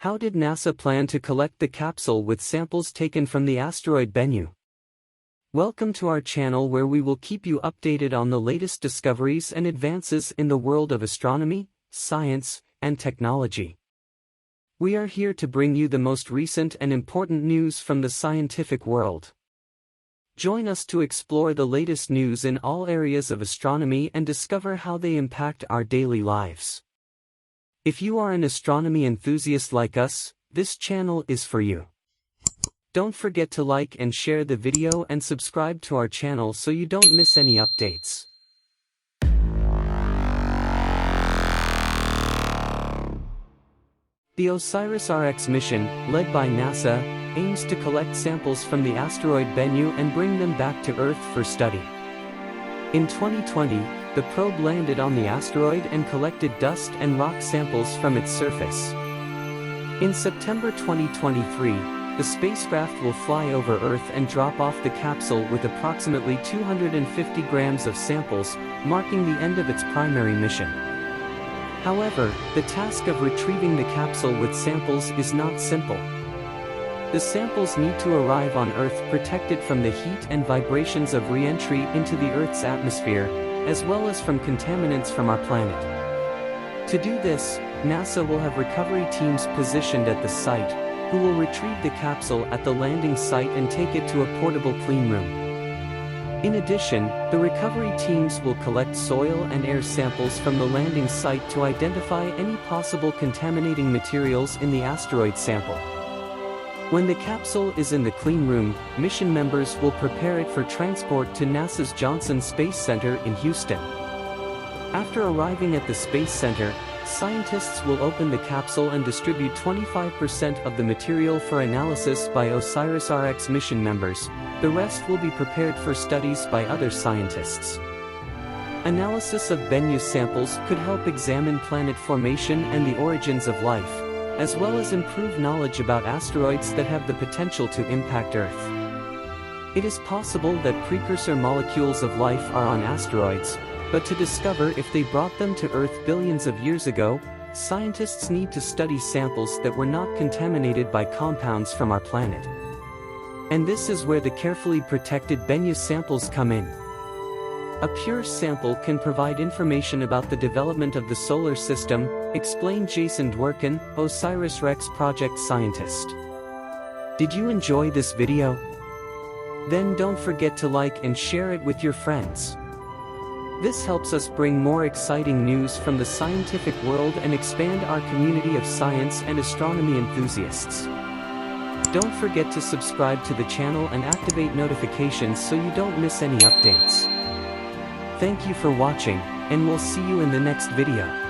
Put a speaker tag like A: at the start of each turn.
A: How did NASA plan to collect the capsule with samples taken from the asteroid Bennu? Welcome to our channel where we will keep you updated on the latest discoveries and advances in the world of astronomy, science, and technology. We are here to bring you the most recent and important news from the scientific world. Join us to explore the latest news in all areas of astronomy and discover how they impact our daily lives. If you are an astronomy enthusiast like us, this channel is for you. Don't forget to like and share the video and subscribe to our channel so you don't miss any updates. The Osiris-REx mission, led by NASA, aims to collect samples from the asteroid Bennu and bring them back to Earth for study. In 2020, the probe landed on the asteroid and collected dust and rock samples from its surface. In September 2023, the spacecraft will fly over Earth and drop off the capsule with approximately 250 grams of samples, marking the end of its primary mission. However, the task of retrieving the capsule with samples is not simple. The samples need to arrive on Earth protected from the heat and vibrations of re-entry into the Earth's atmosphere, as well as from contaminants from our planet. To do this, NASA will have recovery teams positioned at the site, who will retrieve the capsule at the landing site and take it to a portable clean room. In addition, the recovery teams will collect soil and air samples from the landing site to identify any possible contaminating materials in the asteroid sample. When the capsule is in the clean room, mission members will prepare it for transport to NASA's Johnson Space Center in Houston. After arriving at the Space Center, scientists will open the capsule and distribute 25% of the material for analysis by Osiris-REx mission members. The rest will be prepared for studies by other scientists. Analysis of Bennu samples could help examine planet formation and the origins of life, as well as improve knowledge about asteroids that have the potential to impact Earth. It is possible that precursor molecules of life are on asteroids, but to discover if they brought them to Earth billions of years ago, scientists need to study samples that were not contaminated by compounds from our planet. And this is where the carefully protected Bennu samples come in. A pure sample can provide information about the development of the solar system, explained Jason Dworkin, Osiris-REx project scientist. Did you enjoy this video? Then don't forget to like and share it with your friends. This helps us bring more exciting news from the scientific world and expand our community of science and astronomy enthusiasts. Don't forget to subscribe to the channel and activate notifications so you don't miss any updates. Thank you for watching, and we'll see you in the next video.